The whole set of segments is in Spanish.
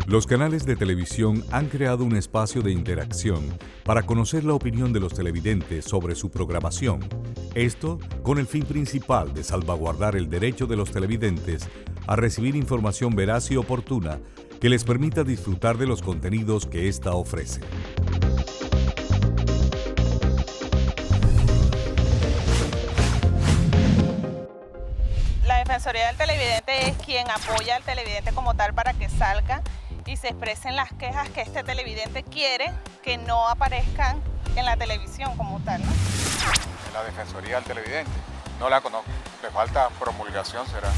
Los canales de televisión han creado un espacio de interacción para conocer la opinión de los televidentes sobre su programación. Esto con el fin principal de salvaguardar el derecho de los televidentes a recibir información veraz y oportuna que les permita disfrutar de los contenidos que ésta ofrece. La Defensoría del Televidente es quien apoya al televidente como tal para que salga y se expresen las quejas que este televidente quiere que no aparezcan en la televisión como tal, ¿no? La Defensoría del Televidente, no la conozco, le falta promulgación, será.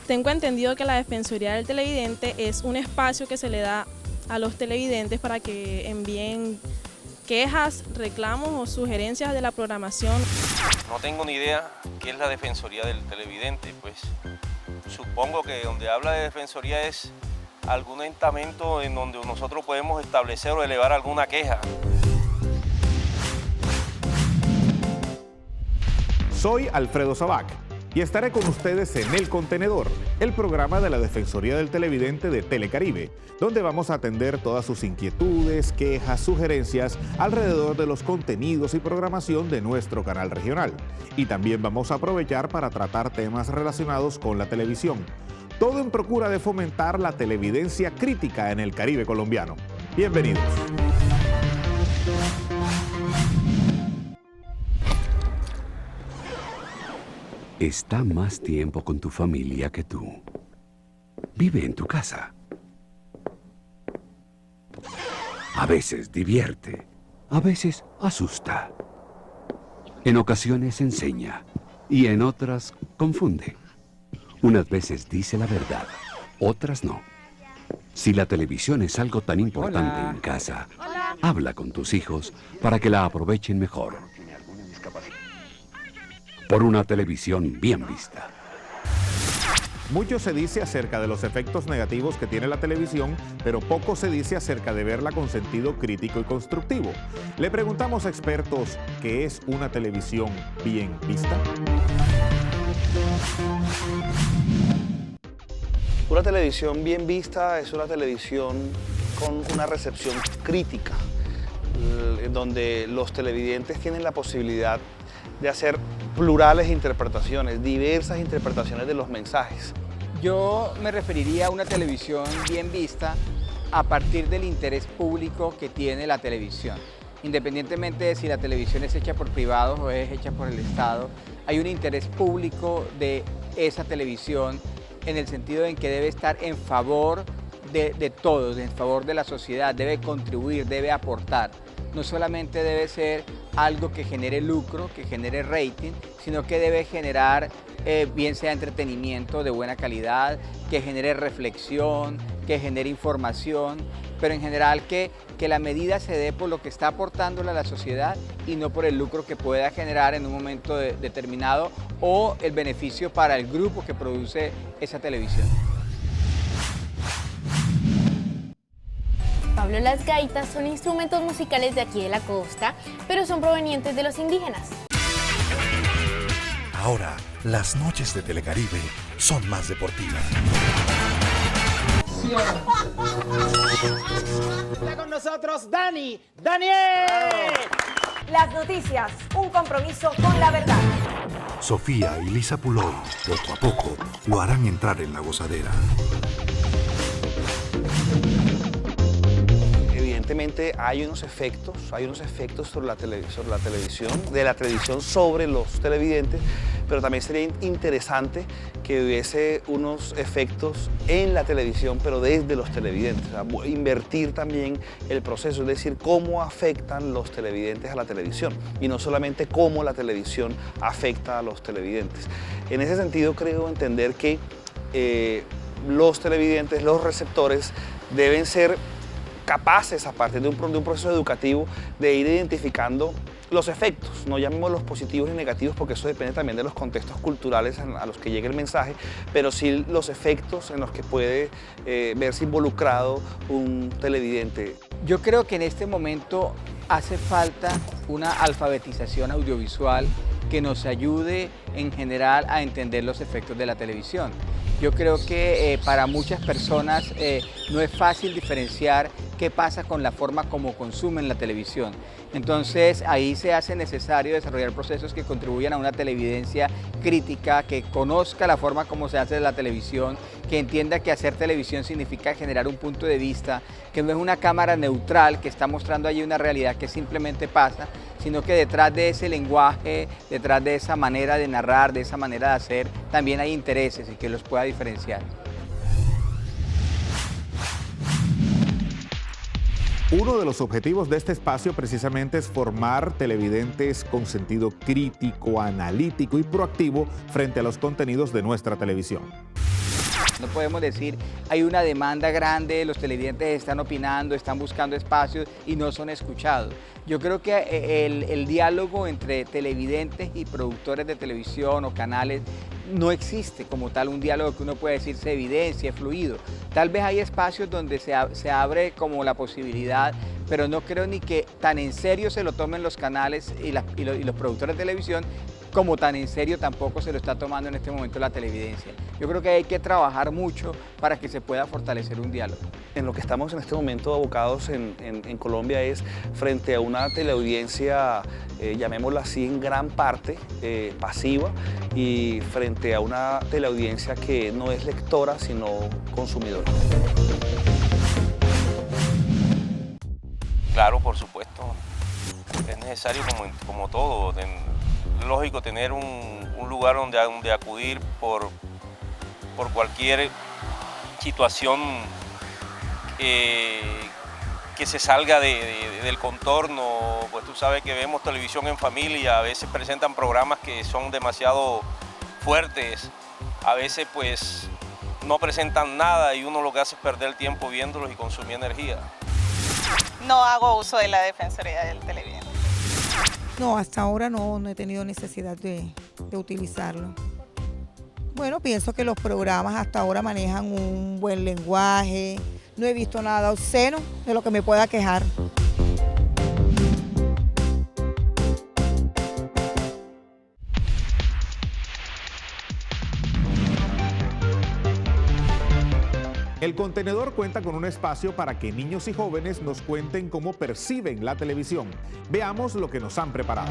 Tengo entendido que la Defensoría del Televidente es un espacio que se le da a los televidentes para que envíen quejas, reclamos o sugerencias de la programación. No tengo ni idea qué es la Defensoría del Televidente, pues supongo que donde habla de Defensoría es algún estamento en donde nosotros podemos establecer o elevar alguna queja. Soy Alfredo Sabac y estaré con ustedes en El Contenedor, el programa de la Defensoría del Televidente de Telecaribe, donde vamos a atender todas sus inquietudes, quejas, sugerencias alrededor de los contenidos y programación de nuestro canal regional. Y también vamos a aprovechar para tratar temas relacionados con la televisión. Todo en procura de fomentar la televidencia crítica en el Caribe colombiano. Bienvenidos. Está más tiempo con tu familia que tú. Vive en tu casa. A veces divierte, a veces asusta. En ocasiones enseña y en otras confunde. Unas veces dice la verdad, otras no. Si la televisión es algo tan importante en casa, habla con tus hijos para que la aprovechen mejor. Por una televisión bien vista. Mucho se dice acerca de los efectos negativos que tiene la televisión, pero poco se dice acerca de verla con sentido crítico y constructivo. Le preguntamos a expertos, ¿qué es una televisión bien vista? Una televisión bien vista es una televisión con una recepción crítica, donde los televidentes tienen la posibilidad de hacer plurales interpretaciones, diversas interpretaciones de los mensajes. Yo me referiría a una televisión bien vista a partir del interés público que tiene la televisión. Independientemente de si la televisión es hecha por privados o es hecha por el Estado, hay un interés público de esa televisión en el sentido en que debe estar en favor de todos, en favor de la sociedad, debe contribuir, debe aportar. No solamente debe ser algo que genere lucro, que genere rating, sino que debe generar, bien sea entretenimiento de buena calidad, que genere reflexión, que genere información, pero en general que la medida se dé por lo que está aportándole a la sociedad y no por el lucro que pueda generar en un momento determinado o el beneficio para el grupo que produce esa televisión. Pablo, las gaitas son instrumentos musicales de aquí de la costa, pero son provenientes de los indígenas. Ahora, las noches de Telecaribe son más deportivas. Está con nosotros Daniel. Las noticias, un compromiso con la verdad. Sofía y Lisa Puloy, poco a poco, lo harán entrar en la gozadera. Evidentemente hay unos efectos sobre la televisión, de la televisión sobre los televidentes, pero también sería interesante que hubiese unos efectos en la televisión, pero desde los televidentes. O sea, invertir también el proceso, es decir, cómo afectan los televidentes a la televisión y no solamente cómo la televisión afecta a los televidentes. En ese sentido, creo entender que los televidentes, los receptores, deben ser capaces, a partir de un proceso educativo, de ir identificando los efectos, no llamemos los positivos ni negativos porque eso depende también de los contextos culturales a los que llegue el mensaje, pero sí los efectos en los que puede verse involucrado un televidente. Yo creo que en este momento hace falta una alfabetización audiovisual que nos ayude en general a entender los efectos de la televisión. Yo creo que para muchas personas no es fácil diferenciar qué pasa con la forma como consumen la televisión. Entonces ahí se hace necesario desarrollar procesos que contribuyan a una televidencia crítica, que conozca la forma como se hace la televisión, que entienda que hacer televisión significa generar un punto de vista, que no es una cámara neutral que está mostrando allí una realidad que simplemente pasa, sino que detrás de ese lenguaje, detrás de esa manera de narrar, de esa manera de hacer, también hay intereses y que los pueda diferenciar. Uno de los objetivos de este espacio precisamente es formar televidentes con sentido crítico, analítico y proactivo frente a los contenidos de nuestra televisión. No podemos decir, hay una demanda grande, los televidentes están opinando, están buscando espacios y no son escuchados. Yo creo que el diálogo entre televidentes y productores de televisión o canales no existe como tal un diálogo que uno puede decir se evidencia, es fluido. Tal vez hay espacios donde se abre como la posibilidad, pero no creo ni que tan en serio se lo tomen los canales y los productores de televisión, como tan en serio tampoco se lo está tomando en este momento la televidencia. Yo creo que hay que trabajar mucho para que se pueda fortalecer un diálogo. En lo que estamos en este momento abocados en Colombia es frente a una teleaudiencia, llamémosla así, en gran parte pasiva, y frente a una teleaudiencia que no es lectora, sino consumidora. Claro, por supuesto. Es necesario, como todo, lógico tener un lugar donde acudir por cualquier situación que se salga del contorno. Pues tú sabes que vemos televisión en familia, a veces presentan programas que son demasiado fuertes, a veces pues no presentan nada y uno lo que hace es perder el tiempo viéndolos y consumir energía. No hago uso de la Defensoría del Televidente. No, hasta ahora no he tenido necesidad de utilizarlo. Bueno, pienso que los programas hasta ahora manejan un buen lenguaje. No he visto nada obsceno de lo que me pueda quejar. El contenedor cuenta con un espacio para que niños y jóvenes nos cuenten cómo perciben la televisión. Veamos lo que nos han preparado.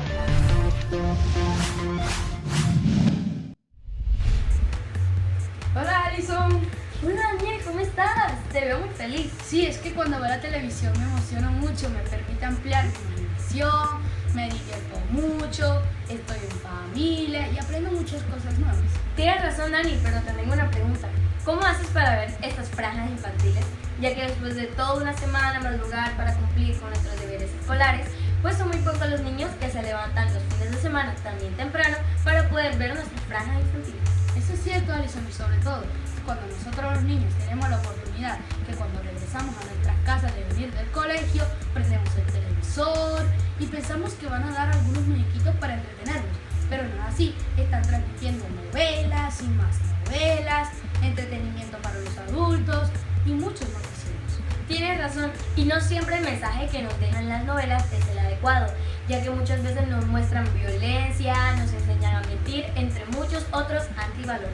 Hola, Alison. Hola, Daniel, ¿cómo estás? Te veo muy feliz. Sí, es que cuando veo la televisión me emociono mucho, me permite ampliar mi visión, me divierto mucho, estoy en familia y aprendo muchas cosas nuevas. Tienes razón, Dani, pero te tengo una pregunta. ¿Cómo haces para ver estas franjas infantiles? Ya que después de toda una semana madrugar para cumplir con nuestros deberes escolares, pues son muy pocos los niños que se levantan los fines de semana también temprano para poder ver nuestras franjas infantiles. Eso es cierto, Alison, y sobre todo, cuando nosotros los niños tenemos la oportunidad que cuando regresamos a nuestras casas de venir del colegio, prendemos el televisor y pensamos que van a dar algunos muñequitos para entretenernos, pero no es así, están transmitiendo novelas y más novelas, entretenimiento para los adultos y muchos más deseos. Tienes razón, y no siempre el mensaje que nos dejan las novelas es el adecuado, ya que muchas veces nos muestran violencia, nos enseñan a mentir, entre muchos otros antivalores.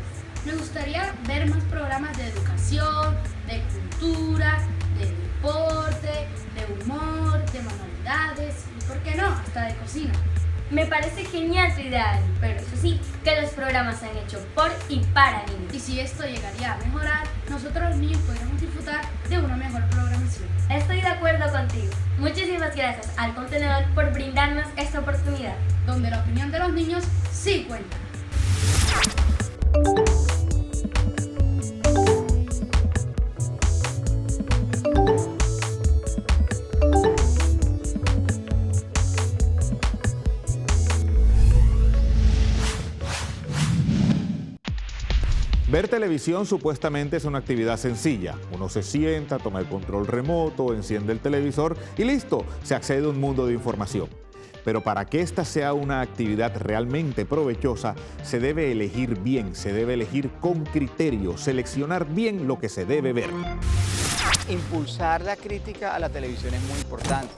Me gustaría ver más programas de educación, de cultura, de deporte, de humor, de manualidades y, ¿por qué no?, hasta de cocina. Me parece genial tu idea, Dani, pero eso sí, que los programas se han hecho por y para niños. Y si esto llegaría a mejorar, nosotros los niños podríamos disfrutar de una mejor programación. Estoy de acuerdo contigo. Muchísimas gracias al contenedor por brindarnos esta oportunidad. Donde la opinión de los niños sí cuenta. Ver televisión supuestamente es una actividad sencilla. Uno se sienta, toma el control remoto, enciende el televisor y listo, se accede a un mundo de información. Pero para que esta sea una actividad realmente provechosa, se debe elegir bien, se debe elegir con criterio, seleccionar bien lo que se debe ver. Impulsar la crítica a la televisión es muy importante,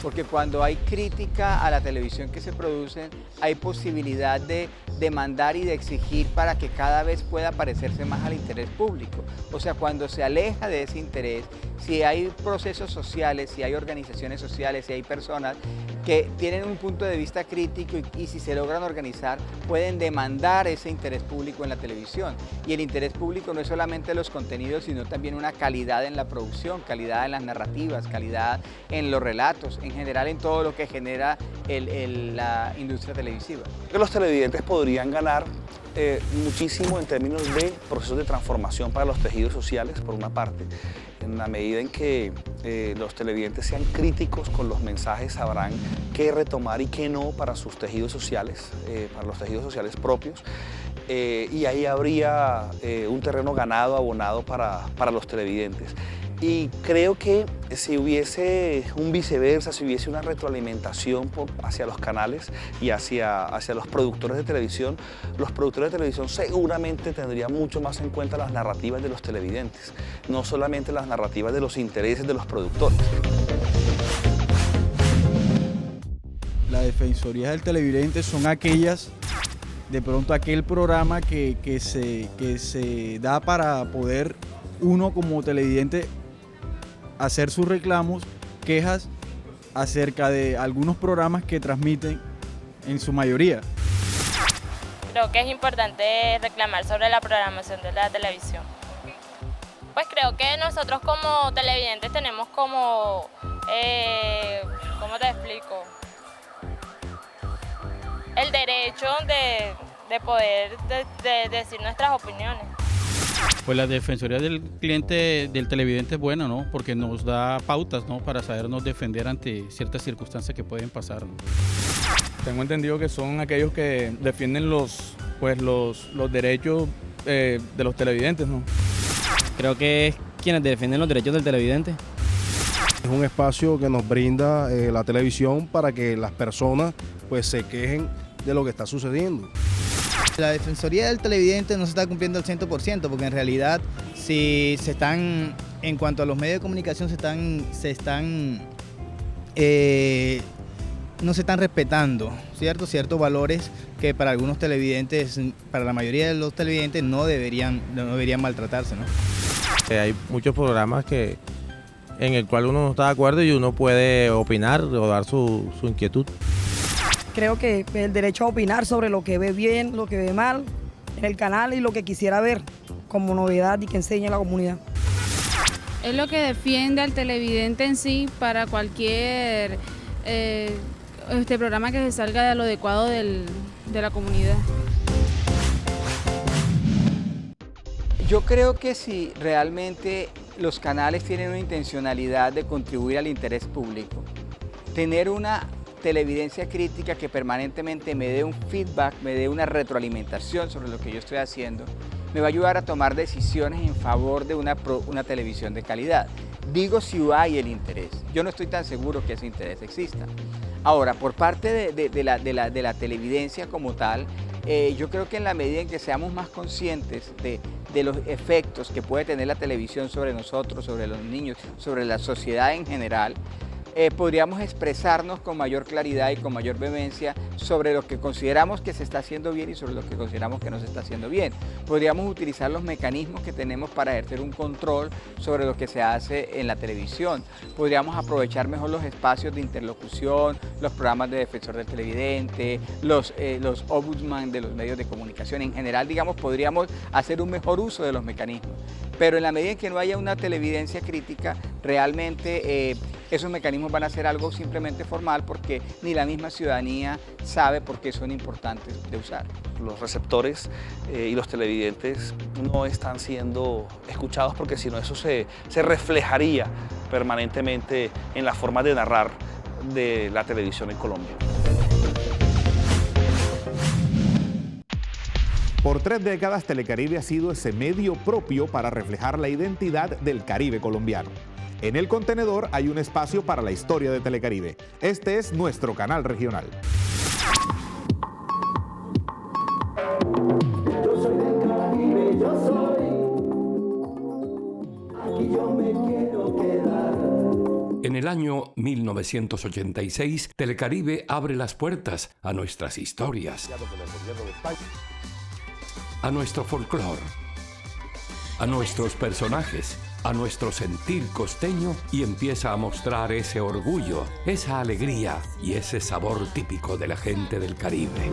porque cuando hay crítica a la televisión que se produce, hay posibilidad de demandar y de exigir para que cada vez pueda parecerse más al interés público. O sea, cuando se aleja de ese interés, si hay procesos sociales, si hay organizaciones sociales, si hay personas que tienen un punto de vista crítico y si se logran organizar, pueden demandar ese interés público en la televisión. Y el interés público no es solamente los contenidos, sino también una calidad en la producción, calidad en las narrativas, calidad en los relatos, en general en todo lo que genera la industria televisiva. Los televidentes podrían ganar muchísimo en términos de procesos de transformación para los tejidos sociales, por una parte. En la medida en que los televidentes sean críticos con los mensajes, sabrán qué retomar y qué no para sus tejidos sociales, para los tejidos sociales propios. Y ahí habría un terreno ganado, abonado para los televidentes. Y creo que si hubiese un viceversa, si hubiese una retroalimentación hacia los canales y hacia los productores de televisión, los productores de televisión seguramente tendrían mucho más en cuenta las narrativas de los televidentes, no solamente las narrativas de los intereses de los productores. Las defensorías del televidente son aquellas, de pronto aquel programa que se da para poder uno como televidente hacer sus reclamos, quejas acerca de algunos programas que transmiten en su mayoría. Creo que es importante reclamar sobre la programación de la televisión. Pues creo que nosotros como televidentes tenemos como, ¿cómo te explico? El derecho de poder decir nuestras opiniones. Pues la defensoría del cliente, del televidente es buena, ¿no? Porque nos da pautas, ¿no? Para sabernos defender ante ciertas circunstancias que pueden pasar, ¿no? Tengo entendido que son aquellos que defienden los derechos de los televidentes, ¿no? Creo que es quienes defienden los derechos del televidente. Es un espacio que nos brinda la televisión para que las personas pues se quejen de lo que está sucediendo. La defensoría del televidente no se está cumpliendo al 100%, porque en realidad si se están, en cuanto a los medios de comunicación, no se están respetando, ¿cierto? Ciertos valores que para algunos televidentes, para la mayoría de los televidentes no deberían maltratarse, ¿no? Hay muchos programas en el cual uno no está de acuerdo y uno puede opinar o dar su inquietud. Creo que el derecho a opinar sobre lo que ve bien, lo que ve mal en el canal y lo que quisiera ver como novedad y que enseñe a la comunidad. Es lo que defiende al televidente en sí para cualquier programa que se salga de lo adecuado de la comunidad. Yo creo que si realmente los canales tienen una intencionalidad de contribuir al interés público, tener una televidencia crítica que permanentemente me dé un feedback, me dé una retroalimentación sobre lo que yo estoy haciendo, me va a ayudar a tomar decisiones en favor de una televisión de calidad. Digo si hay el interés. Yo no estoy tan seguro que ese interés exista. Ahora, por parte de la televidencia como tal, yo creo que en la medida en que seamos más conscientes de los efectos que puede tener la televisión sobre nosotros, sobre los niños, sobre la sociedad en general, podríamos expresarnos con mayor claridad y con mayor vehemencia sobre lo que consideramos que se está haciendo bien y sobre lo que consideramos que no se está haciendo bien. Podríamos utilizar los mecanismos que tenemos para ejercer un control sobre lo que se hace en la televisión. Podríamos aprovechar mejor los espacios de interlocución, los programas de defensor del televidente, los ombudsman de los medios de comunicación. En general, digamos, podríamos hacer un mejor uso de los mecanismos. Pero en la medida en que no haya una televidencia crítica, realmente esos mecanismos van a ser algo simplemente formal, porque ni la misma ciudadanía sabe por qué son importantes de usar. Los receptores y los televidentes no están siendo escuchados, porque si no eso se reflejaría permanentemente en la forma de narrar de la televisión en Colombia. Por 3 décadas, Telecaribe ha sido ese medio propio para reflejar la identidad del Caribe colombiano. En El Contenedor hay un espacio para la historia de Telecaribe. Este es nuestro canal regional. En el año 1986, Telecaribe abre las puertas a nuestras historias, a nuestro folclore, a nuestros personajes, a nuestro sentir costeño y empieza a mostrar ese orgullo, esa alegría y ese sabor típico de la gente del Caribe.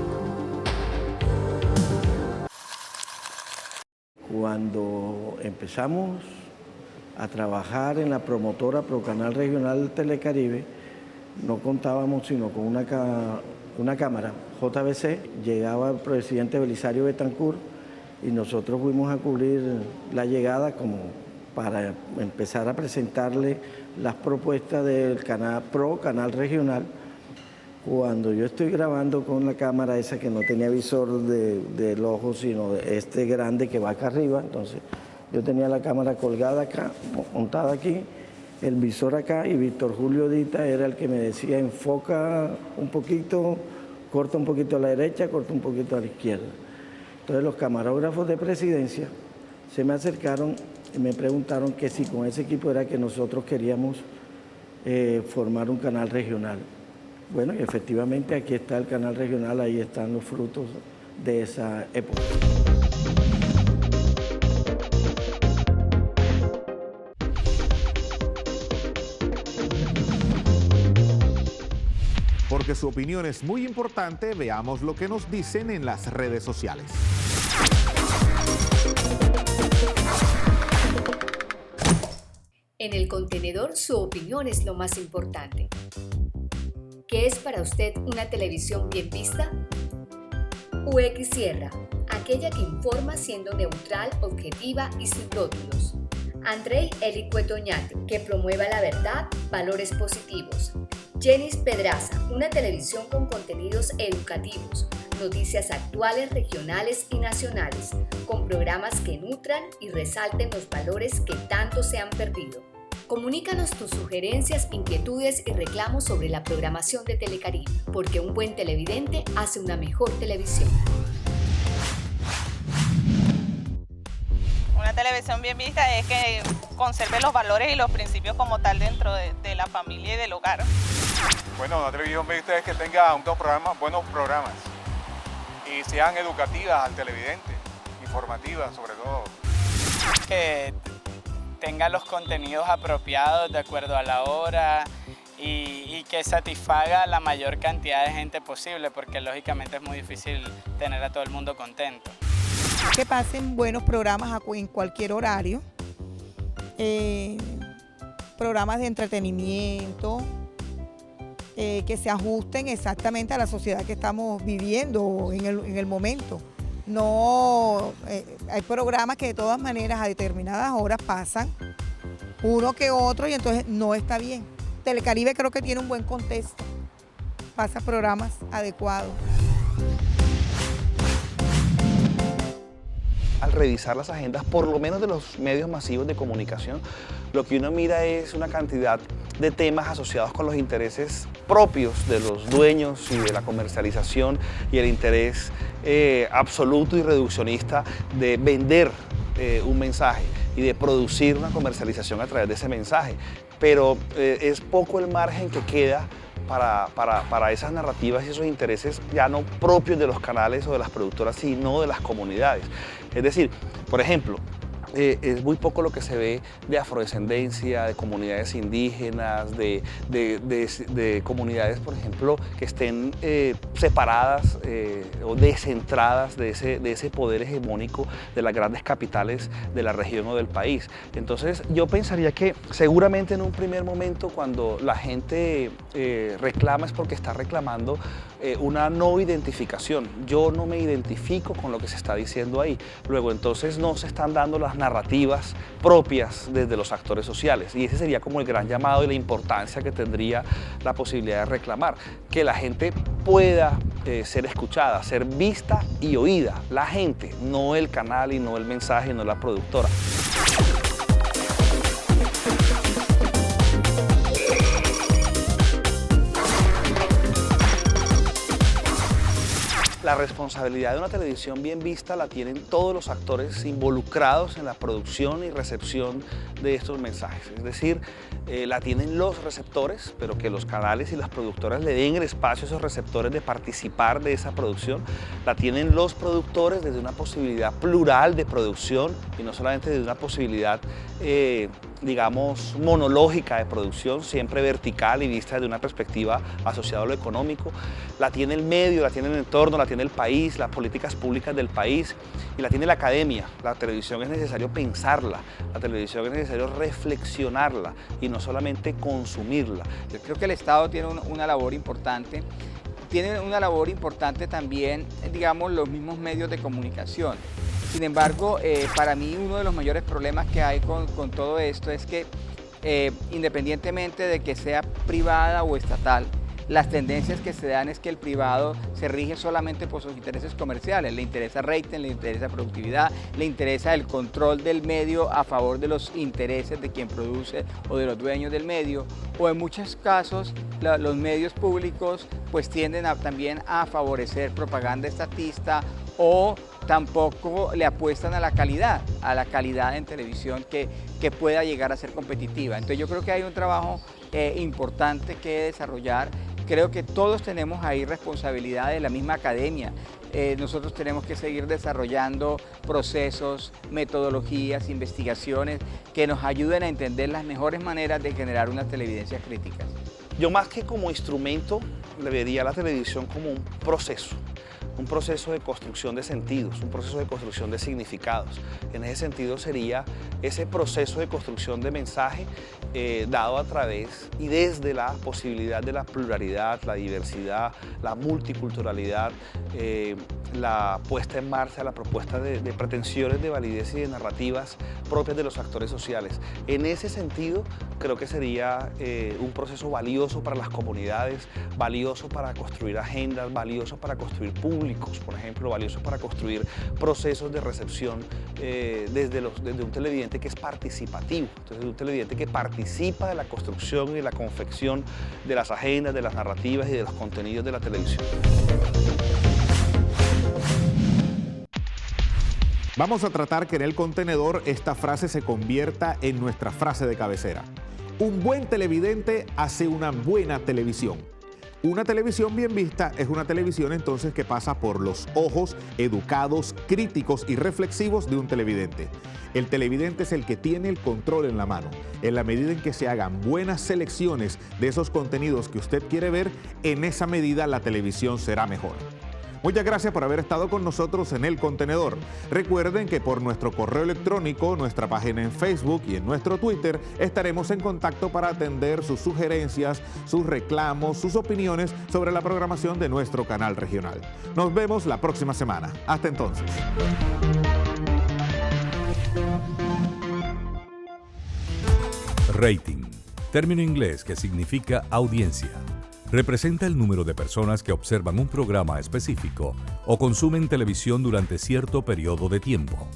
Cuando empezamos a trabajar en la promotora Procanal Regional Telecaribe, no contábamos sino con una cámara JVC. Llegaba el presidente Belisario Betancourt y nosotros fuimos a cubrir la llegada como para empezar a presentarle las propuestas del canal Canal Regional. Cuando yo estoy grabando con la cámara esa que no tenía visor del ojo, sino este grande que va acá arriba, entonces yo tenía la cámara colgada acá, montada aquí, el visor acá, y Víctor Julio Dita era el que me decía enfoca un poquito, corta un poquito a la derecha, corta un poquito a la izquierda. Entonces los camarógrafos de presidencia se me acercaron y me preguntaron que si con ese equipo era que nosotros queríamos formar un canal regional. Bueno, y efectivamente aquí está el canal regional, ahí están los frutos de esa época. Porque su opinión es muy importante, veamos lo que nos dicen en las redes sociales. En El Contenedor, su opinión es lo más importante. ¿Qué es para usted una televisión bien vista? UX Sierra, aquella que informa siendo neutral, objetiva y sin rótulos. Andrei Elicuetoñate, que promueva la verdad, valores positivos. Jenis Pedraza, una televisión con contenidos educativos, noticias actuales, regionales y nacionales, con programas que nutran y resalten los valores que tanto se han perdido. Comunícanos tus sugerencias, inquietudes y reclamos sobre la programación de Telecaribe, porque un buen televidente hace una mejor televisión. Una televisión bien vista es que conserve los valores y los principios como tal dentro de la familia y del hogar. Bueno, una televisión bien vista es que tenga buenos programas y sean educativas al televidente, informativas sobre todo. Que tenga los contenidos apropiados de acuerdo a la hora y que satisfaga la mayor cantidad de gente posible, porque lógicamente es muy difícil tener a todo el mundo contento. Que pasen buenos programas en cualquier horario, programas de entretenimiento, que se ajusten exactamente a la sociedad que estamos viviendo en el momento. No, hay programas que de todas maneras a determinadas horas pasan uno que otro y entonces no está bien. Telecaribe creo que tiene un buen contexto, pasa programas adecuados. Al revisar las agendas, por lo menos de los medios masivos de comunicación, lo que uno mira es una cantidad de temas asociados con los intereses propios de los dueños y de la comercialización y el interés absoluto y reduccionista de vender un mensaje y de producir una comercialización a través de ese mensaje. Pero es poco el margen que queda para esas narrativas y esos intereses ya no propios de los canales o de las productoras, sino de las comunidades. Es decir, por ejemplo, es muy poco lo que se ve de afrodescendencia, de comunidades indígenas, de comunidades, por ejemplo, que estén separadas o descentradas de ese poder hegemónico de las grandes capitales de la región o del país. Entonces yo pensaría que seguramente en un primer momento, cuando la gente reclama, es porque está reclamando una no identificación. Yo no me identifico con lo que se está diciendo ahí. Luego entonces no se están dando las narrativas propias desde los actores sociales, y ese sería como el gran llamado y la importancia que tendría la posibilidad de reclamar, que la gente pueda ser escuchada, ser vista y oída, la gente, no el canal y no el mensaje, no la productora. La responsabilidad de una televisión bien vista la tienen todos los actores involucrados en la producción y recepción de estos mensajes. Es decir, la tienen los receptores, pero que los canales y las productoras le den el espacio a esos receptores de participar de esa producción. La tienen los productores desde una posibilidad plural de producción y no solamente desde una posibilidad, digamos, monológica de producción, siempre vertical y vista desde una perspectiva asociada a lo económico. La tiene el medio, la tiene el entorno, la tiene el país, las políticas públicas del país y la tiene la academia. La televisión es necesario pensarla, la televisión es necesario reflexionarla y no solamente consumirla. Yo creo que el Estado tiene una labor importante. Tiene una labor importante también, digamos, los mismos medios de comunicación. Sin embargo, para mí uno de los mayores problemas que hay con todo esto es que independientemente de que sea privada o estatal, las tendencias que se dan es que el privado se rige solamente por sus intereses comerciales. Le interesa rating, le interesa productividad, le interesa el control del medio a favor de los intereses de quien produce o de los dueños del medio. O en muchos casos los medios públicos pues tienden también a favorecer propaganda estatista o tampoco le apuestan a la calidad en televisión que pueda llegar a ser competitiva. Entonces yo creo que hay un trabajo importante que desarrollar. Creo que todos tenemos ahí responsabilidad de la misma academia. Nosotros tenemos que seguir desarrollando procesos, metodologías, investigaciones que nos ayuden a entender las mejores maneras de generar unas televidencias críticas. Yo más que como instrumento le vería a la televisión como un proceso de construcción de sentidos, un proceso de construcción de significados. En ese sentido sería ese proceso de construcción de mensaje dado a través y desde la posibilidad de la pluralidad, la diversidad, la multiculturalidad, la puesta en marcha, la propuesta de pretensiones de validez y de narrativas propias de los actores sociales. En ese sentido, creo que sería un proceso valioso para las comunidades, valioso para construir agendas, valioso para construir públicos, por ejemplo, valioso para construir procesos de recepción desde un televidente que es participativo, entonces un televidente que participa de la construcción y de la confección de las agendas, de las narrativas y de los contenidos de la televisión. Vamos a tratar que en el contenedor esta frase se convierta en nuestra frase de cabecera. Un buen televidente hace una buena televisión. Una televisión bien vista es una televisión entonces que pasa por los ojos educados, críticos y reflexivos de un televidente. El televidente es el que tiene el control en la mano. En la medida en que se hagan buenas selecciones de esos contenidos que usted quiere ver, en esa medida la televisión será mejor. Muchas gracias por haber estado con nosotros en El Contenedor. Recuerden que por nuestro correo electrónico, nuestra página en Facebook y en nuestro Twitter estaremos en contacto para atender sus sugerencias, sus reclamos, sus opiniones sobre la programación de nuestro canal regional. Nos vemos la próxima semana. Hasta entonces. Rating, término inglés que significa audiencia. Representa el número de personas que observan un programa específico o consumen televisión durante cierto periodo de tiempo.